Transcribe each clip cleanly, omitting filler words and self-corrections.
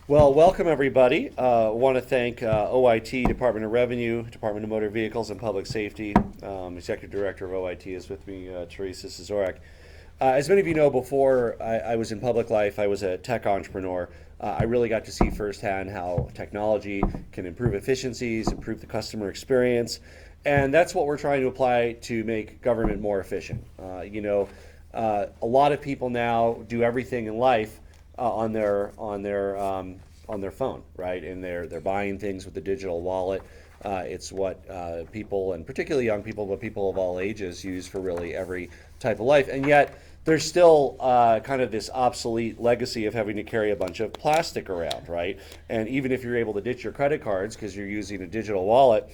Well, welcome everybody. I want to thank OIT, Department of Revenue, Department of Motor Vehicles and Public Safety. Executive Director of OIT is with me, Teresa Szorek. As many of you know, before I was in public life, I was a tech entrepreneur. I really got to see firsthand how technology can improve efficiencies, improve the customer experience, and that's what we're trying to apply to make government more efficient. A lot of people now do everything in life on their phone, right? And they're buying things with the digital wallet. It's what people, and particularly young people, but people of all ages, use for really every type of life. And yet, there's still kind of this obsolete legacy of having to carry a bunch of plastic around, right? And even if you're able to ditch your credit cards because you're using a digital wallet,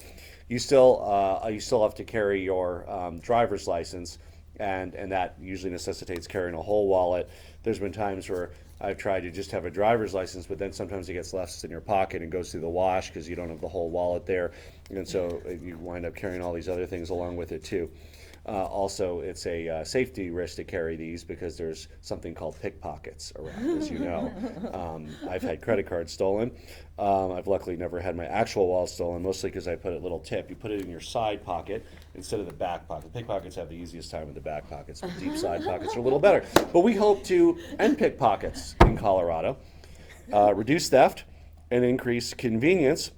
you still have to carry your driver's license, and that usually necessitates carrying a whole wallet. There's been times where I've tried to just have a driver's license, but then sometimes it gets left in your pocket and goes through the wash because you don't have the whole wallet there, and so you wind up carrying all these other things along with it too. Also, it's a safety risk to carry these because there's something called pickpockets around, as you know. I've had credit cards stolen. I've luckily never had my actual wallet stolen, mostly because I put a little tip. You put it in your side pocket instead of the back pocket. Pickpockets have the easiest time with the back pockets, but deep side pockets are a little better. But we hope to end pickpockets in Colorado, reduce theft, and increase convenience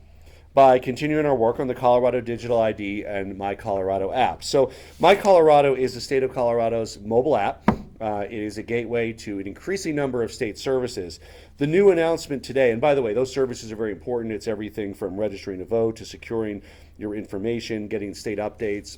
by continuing our work on the Colorado Digital ID and myColorado app. So myColorado is the state of Colorado's mobile app. It is a gateway to an increasing number of state services. The new announcement today, and by the way, those services are very important. It's everything from registering to vote to securing your information, getting state updates,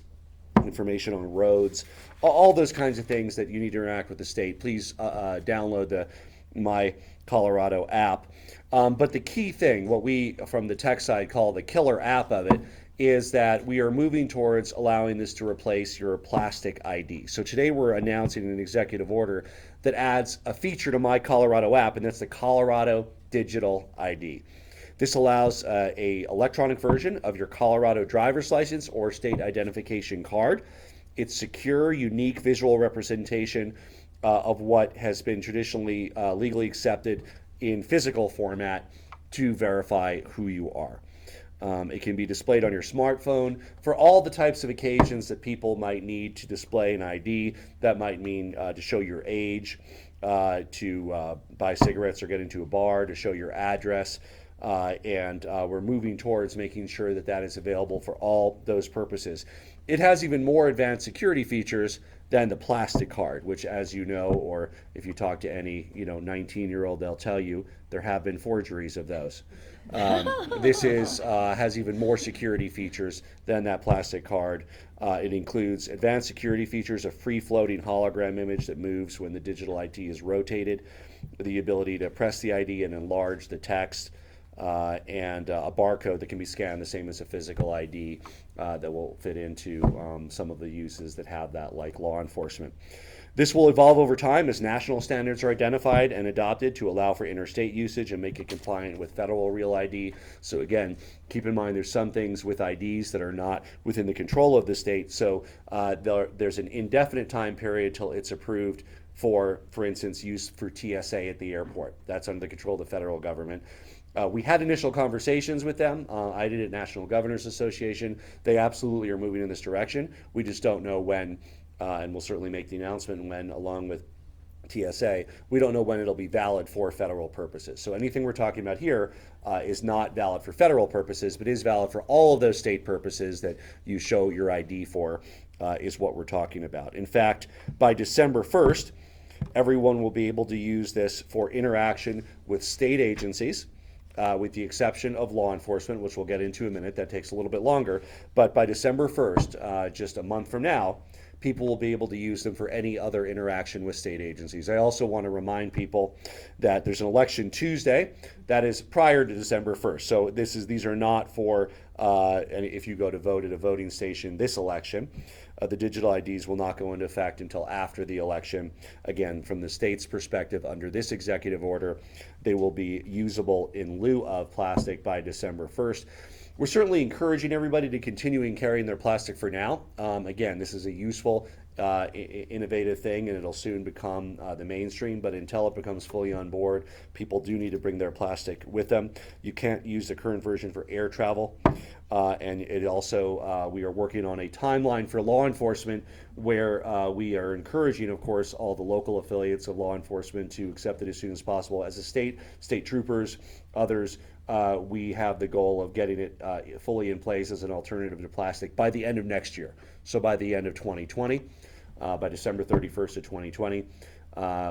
information on roads, all those kinds of things that you need to interact with the state. Please download the My Colorado app. But the key thing, what we from the tech side call the killer app of it, is that we are moving towards allowing this to replace your plastic ID. So today we're announcing an executive order that adds a feature to My Colorado app, and that's the Colorado Digital ID. This allows a electronic version of your Colorado driver's license or state identification card. It's secure, unique visual representation of what has been traditionally legally accepted in physical format to verify who you are. It can be displayed on your smartphone for all the types of occasions that people might need to display an ID. That might mean to show your age, to buy cigarettes or get into a bar, to show your address. And we're moving towards making sure that that is available for all those purposes. It has even more advanced security features than the plastic card, which, as you know, or if you talk to any 19-year-old, they'll tell you there have been forgeries of those. This has even more security features than that plastic card. It includes advanced security features, a free-floating hologram image that moves when the digital ID is rotated, the ability to press the ID and enlarge the text, and a barcode that can be scanned the same as a physical ID that will fit into some of the uses that have that, like law enforcement. This will evolve over time as national standards are identified and adopted to allow for interstate usage and make it compliant with federal real ID. So again, keep in mind there's some things with IDs that are not within the control of the state. So there's an indefinite time period till it's approved for instance, use for TSA at the airport. That's under the control of the federal government. We had initial conversations with them. I did at National Governors Association. They absolutely are moving in this direction. We just don't know when, and we'll certainly make the announcement when, along with TSA. We don't know when it'll be valid for federal purposes. So anything we're talking about here is not valid for federal purposes, but is valid for all of those state purposes that you show your ID for, is what we're talking about. In fact, by December 1st, everyone will be able to use this for interaction with state agencies, with the exception of law enforcement, which we'll get into in a minute. That takes a little bit longer. But by December 1st, just a month from now, people will be able to use them for any other interaction with state agencies. I also want to remind people that there's an election Tuesday that is prior to December 1st. So these are not for if you go to vote at a voting station this election. The digital IDs will not go into effect until after the election. Again, from the state's perspective, under this executive order, they will be usable in lieu of plastic by December 1st. We're certainly encouraging everybody to continue carrying their plastic for now. Again, this is a useful innovative thing, and it'll soon become the mainstream. But until it becomes fully on board, people do need to bring their plastic with them. You can't use the current version for air travel. And it also, we are working on a timeline for law enforcement where we are encouraging, of course, all the local affiliates of law enforcement to accept it as soon as possible. As a state troopers, others, we have the goal of getting it fully in place as an alternative to plastic by the end of next year. So by the end of 2020, by December 31st of 2020.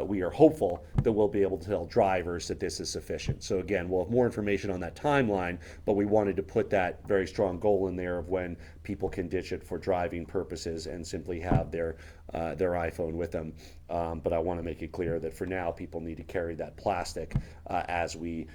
We are hopeful that we'll be able to tell drivers that this is sufficient. So again, we'll have more information on that timeline, but we wanted to put that very strong goal in there of when people can ditch it for driving purposes and simply have their iPhone with them. But I want to make it clear that for now, people need to carry that plastic as we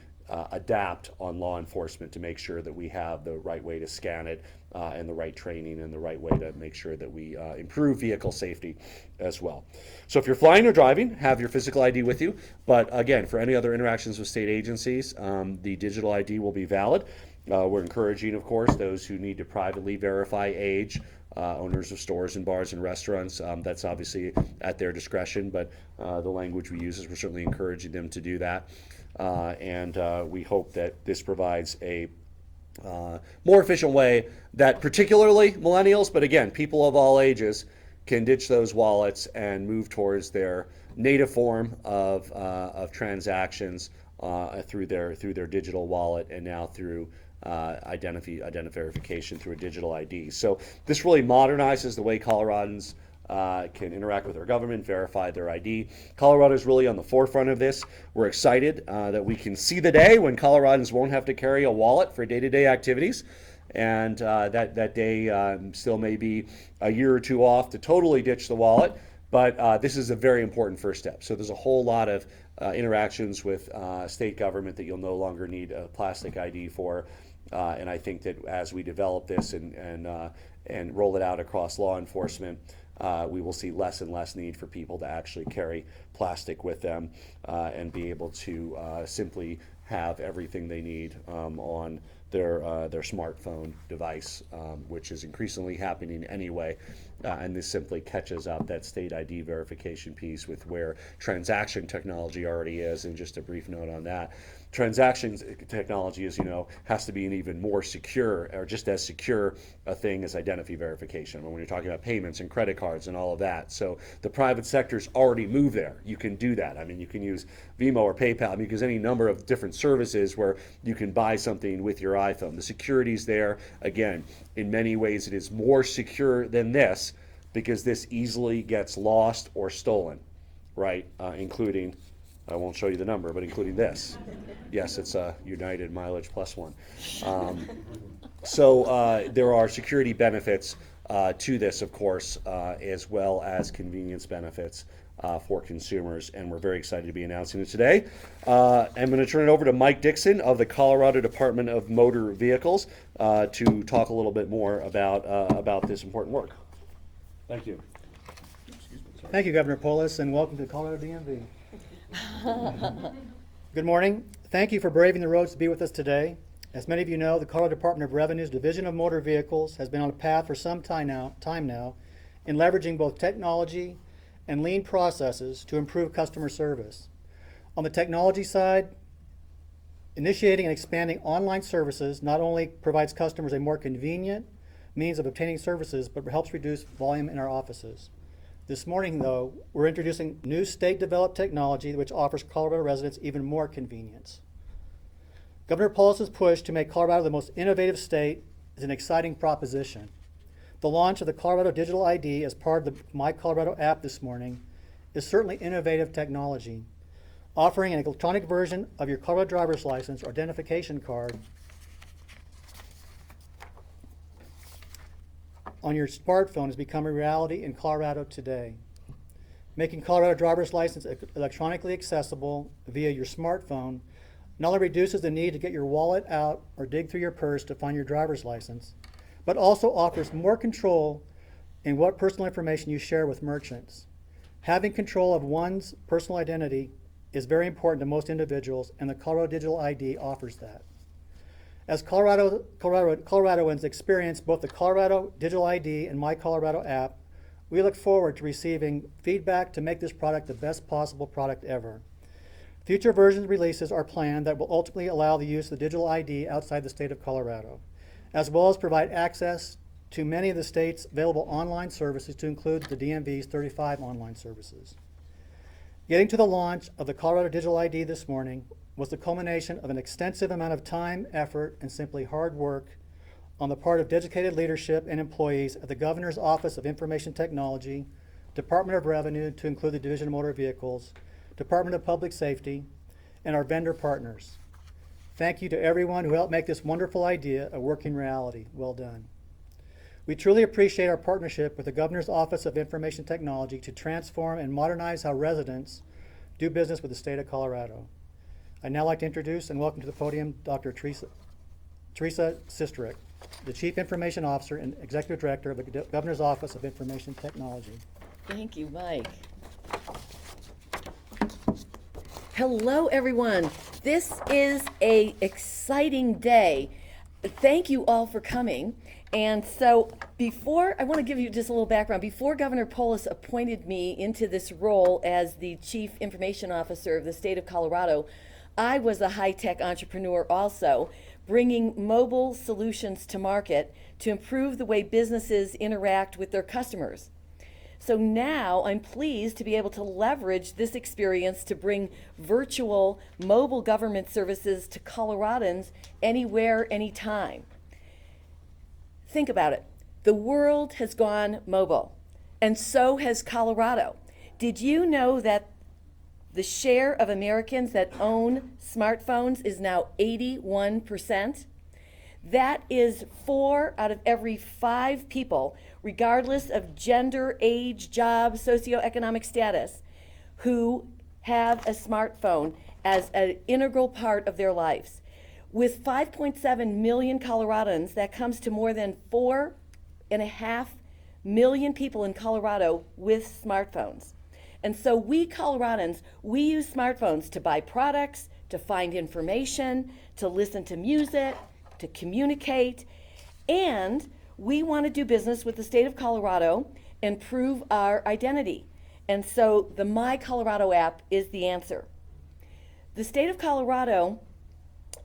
adapt on law enforcement to make sure that we have the right way to scan it and the right training and the right way to make sure that we improve vehicle safety as well. So if you're flying or driving, have your physical ID with you. But again, for any other interactions with state agencies, the digital ID will be valid. We're encouraging, of course, those who need to privately verify age, owners of stores and bars and restaurants. That's obviously at their discretion, but the language we use is we're certainly encouraging them to do that. And we hope that this provides a more efficient way that particularly millennials, but again, people of all ages, can ditch those wallets and move towards their native form of transactions through their digital wallet, and now through identification through a digital ID. So this really modernizes the way Coloradans can interact with our government, verify their ID. Colorado is really on the forefront of this. We're excited that we can see the day when Coloradans won't have to carry a wallet for day-to-day activities. And that day still may be a year or two off to totally ditch the wallet. But this is a very important first step. So there's a whole lot of interactions with state government that you'll no longer need a plastic ID for. And I think that as we develop this and roll it out across law enforcement, we will see less and less need for people to actually carry plastic with them and be able to simply have everything they need on their smartphone device, which is increasingly happening anyway. And this simply catches up that state ID verification piece with where transaction technology already is. And just a brief note on that. Transactions technology, as you know, has to be an even more secure, or just as secure a thing as identity verification when you're talking about payments and credit cards and all of that. So the private sector's already moved there. You can do that. I mean, you can use Venmo or PayPal. I mean, because any number of different services where you can buy something with your iPhone. The security's there. Again, in many ways, it is more secure than this because this easily gets lost or stolen, right? Including, I won't show you the number, but including this. Yes, it's a United Mileage Plus one. So there are security benefits to this, of course, as well as convenience benefits for consumers, and we're very excited to be announcing it today. I'm going to turn it over to Mike Dixon of the Colorado Department of Motor Vehicles to talk a little bit more about this important work. Thank you. Thank you, Governor Polis, and welcome to Colorado DMV. Good morning. Thank you for braving the roads to be with us today. As many of you know, the Colorado Department of Revenue's Division of Motor Vehicles has been on a path for some time now in leveraging both technology and lean processes to improve customer service. On the technology side, initiating and expanding online services not only provides customers a more convenient means of obtaining services, but helps reduce volume in our offices. This morning, though, we're introducing new state-developed technology which offers Colorado residents even more convenience. Governor Polis's push to make Colorado the most innovative state is an exciting proposition. The launch of the Colorado Digital ID as part of the myColorado app this morning is certainly innovative technology, offering an electronic version of your Colorado driver's license or identification card on your smartphone has become a reality in Colorado today. Making Colorado driver's license electronically accessible via your smartphone not only reduces the need to get your wallet out or dig through your purse to find your driver's license, but also offers more control in what personal information you share with merchants. Having control of one's personal identity is very important to most individuals, and the Colorado Digital ID offers that. As Coloradoans experience both the Colorado Digital ID and myColorado app, We look forward to receiving feedback to make this product the best possible product ever. Future version releases are planned that will ultimately allow the use of the digital ID outside the state of Colorado, as well as provide access to many of the state's available online services to include the DMV's 35 online services. Getting to the launch of the Colorado Digital ID this morning was the culmination of an extensive amount of time, effort, and simply hard work on the part of dedicated leadership and employees at the Governor's Office of Information Technology, Department of Revenue to include the Division of Motor Vehicles, Department of Public Safety, and our vendor partners. Thank you to everyone who helped make this wonderful idea a working reality. Well done. We truly appreciate our partnership with the Governor's Office of Information Technology to transform and modernize how residents do business with the state of Colorado. I'd now like to introduce and welcome to the podium Dr. Teresa Sistruk, the Chief Information Officer and Executive Director of the Governor's Office of Information Technology. Thank you, Mike. Hello, everyone. This is an exciting day. Thank you all for coming. And so I want to give you just a little background. Before Governor Polis appointed me into this role as the Chief Information Officer of the state of Colorado, I was a high-tech entrepreneur also, bringing mobile solutions to market to improve the way businesses interact with their customers. So now I'm pleased to be able to leverage this experience to bring virtual mobile government services to Coloradans anywhere, anytime. Think about it. The world has gone mobile, and so has Colorado. Did you know that the share of Americans that own smartphones is now 81%? That is 4 out of every 5 people, regardless of gender, age, job, socioeconomic status, who have a smartphone as an integral part of their lives. With 5.7 million Coloradans, that comes to more than 4.5 million people in Colorado with smartphones. And so we Coloradans, we use smartphones to buy products, to find information, to listen to music, to communicate, and we want to do business with the state of Colorado and prove our identity. And so the myColorado app is the answer. The state of Colorado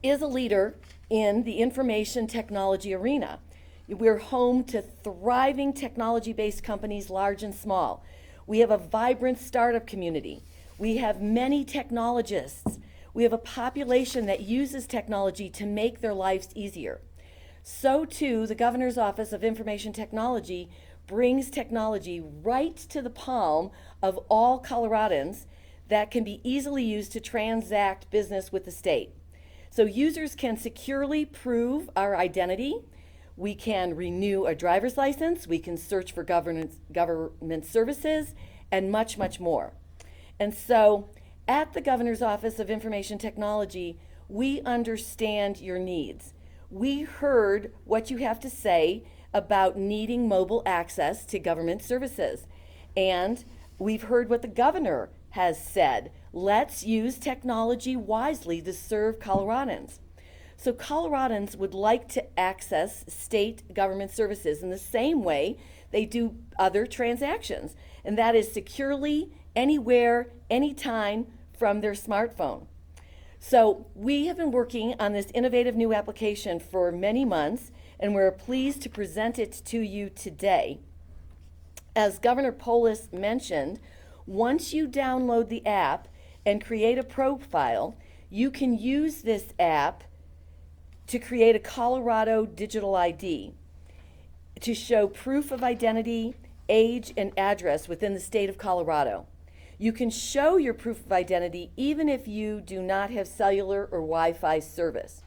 is a leader in the information technology arena. We're home to thriving technology-based companies, large and small. We have a vibrant startup community. We have many technologists. We have a population that uses technology to make their lives easier. So too, the Governor's Office of Information Technology brings technology right to the palm of all Coloradans that can be easily used to transact business with the state. So users can securely prove our identity. We can renew a driver's license. We can search for government services and much, much more. And so at the Governor's Office of Information Technology, we understand your needs. We heard what you have to say about needing mobile access to government services. And we've heard what the governor has said. Let's use technology wisely to serve Coloradans. So Coloradans would like to access state government services in the same way they do other transactions, and that is securely, anywhere, anytime from their smartphone. So we have been working on this innovative new application for many months, and we're pleased to present it to you today. As Governor Polis mentioned, once you download the app and create a profile, you can use this app to create a Colorado digital ID to show proof of identity, age, and address within the state of Colorado. You can show your proof of identity even if you do not have cellular or Wi-Fi service.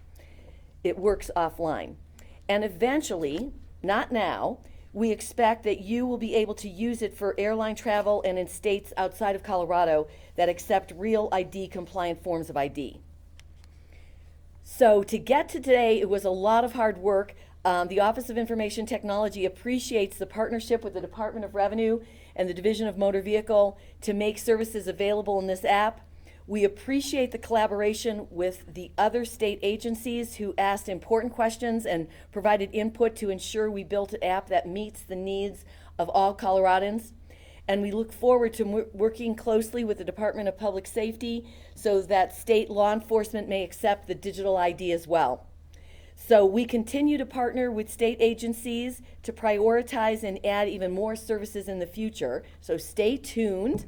It works offline. And eventually, not now, we expect that you will be able to use it for airline travel and in states outside of Colorado that accept real ID compliant forms of ID. So to get to today, it was a lot of hard work. The Office of Information Technology appreciates the partnership with the Department of Revenue and the Division of Motor Vehicle to make services available in this app. We appreciate the collaboration with the other state agencies who asked important questions and provided input to ensure we built an app that meets the needs of all Coloradans. And we look forward to working closely with the Department of Public Safety so that state law enforcement may accept the digital ID as well. So we continue to partner with state agencies to prioritize and add even more services in the future. So stay tuned.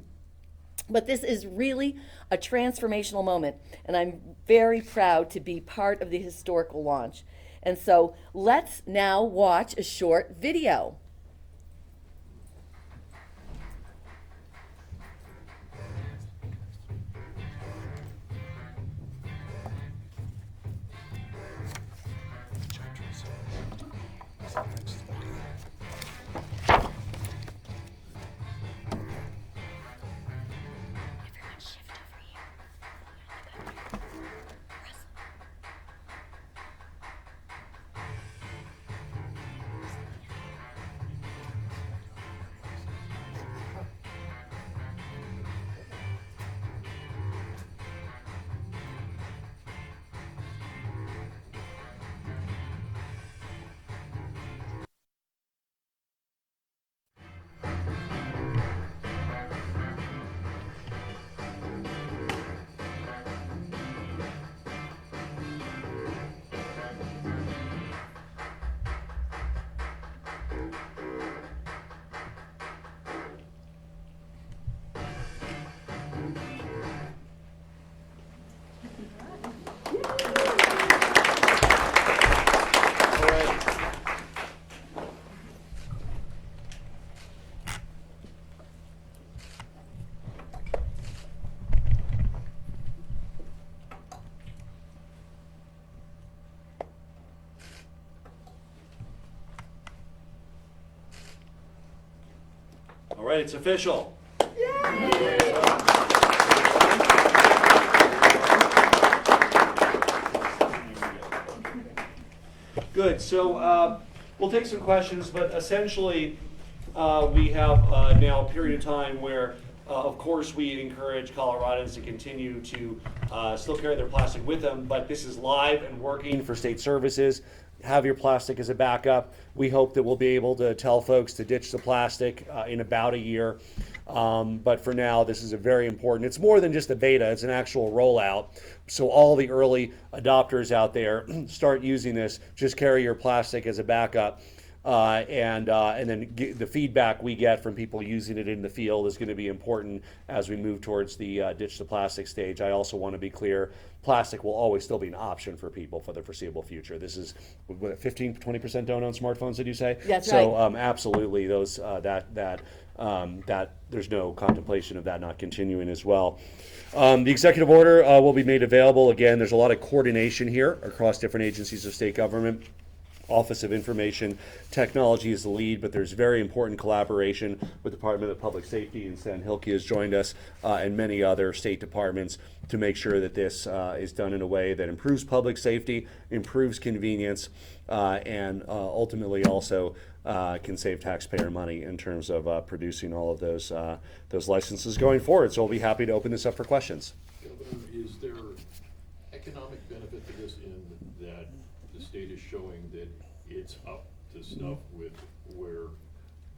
But this is really a transformational moment, and I'm very proud to be part of the historical launch. And so let's now watch a short video. All right, it's official. Good. So we'll take some questions, but essentially we have now a period of time where, of course, we encourage Coloradans to continue to still carry their plastic with them, but this is live and working for state services. Have your plastic as a backup. We hope that we'll be able to tell folks to ditch the plastic in about a year. But for now, this is a very important. It's more than just a beta, it's an actual rollout. So all the early adopters out there, start using this. Just carry your plastic as a backup. And then the feedback we get from people using it in the field is going to be important as we move towards the ditch the plastic stage. I also want to be clear, plastic will always still be an option for people for the foreseeable future. This is what, 15-20% don't own smartphones, did you say? That's so, right. Absolutely, those that there's no contemplation of that not continuing as well. The executive order will be made available. Again, there's a lot of coordination here across different agencies of state government. Office of Information Technology is the lead, but there's very important collaboration with the Department of Public Safety, and Stan Hilke has joined us, and many other state departments to make sure that this is done in a way that improves public safety, improves convenience, and ultimately also can save taxpayer money in terms of producing all of those licenses going forward. So we'll be happy to open this up for questions. Governor, is there economic benefit to this in that the state is showing that it's up to snuff with where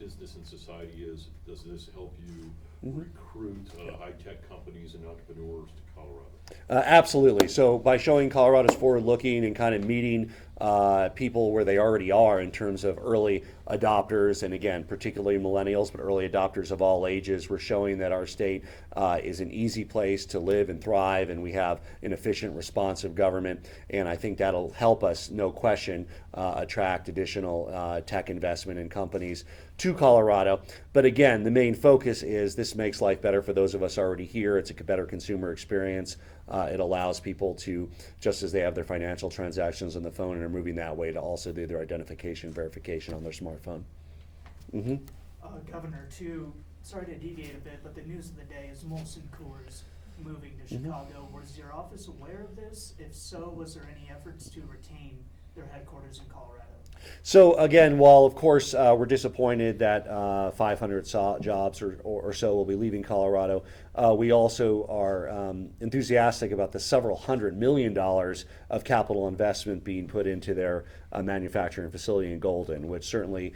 business and society is? Does this help you recruit high-tech companies and entrepreneurs to Colorado? Absolutely. So by showing Colorado's forward-looking and kind of meeting people where they already are in terms of early adopters, and again, particularly millennials, but early adopters of all ages, we're showing that our state is an easy place to live and thrive, and we have an efficient, responsive government, and I think that'll help us, no question, attract additional tech investment and companies to Colorado. But again, the main focus is this makes life better for those of us already here. It's a better consumer experience. It allows people to, just as they have their financial transactions on the phone and are moving that way, to also do their identification verification on their smartphone. Governor, sorry to deviate a bit, but the news of the day is Molson Coors moving to Chicago. Was your office aware of this? If so, was there any efforts to retain their headquarters in Colorado? So again, while of course we're disappointed that 500 jobs or so will be leaving Colorado, we also are enthusiastic about the several $100 million of capital investment being put into their manufacturing facility in Golden, which certainly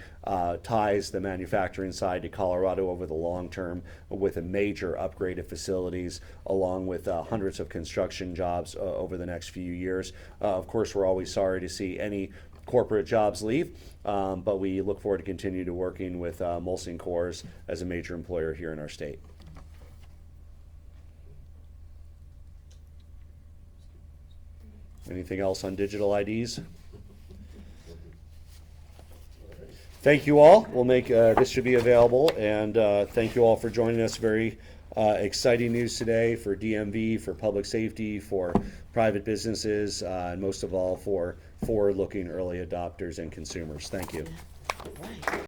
ties the manufacturing side to Colorado over the long term with a major upgrade of facilities, along with hundreds of construction jobs over the next few years. Of course, we're always sorry to see any corporate jobs leave, but we look forward to continue to working with Molson Coors as a major employer here in our state. Anything else on digital IDs? Thank you all. We'll make this should be available, and thank you all for joining us. Very exciting news today for DMV, for public safety, for private businesses, and most of all for forward-looking early adopters and consumers. Thank you.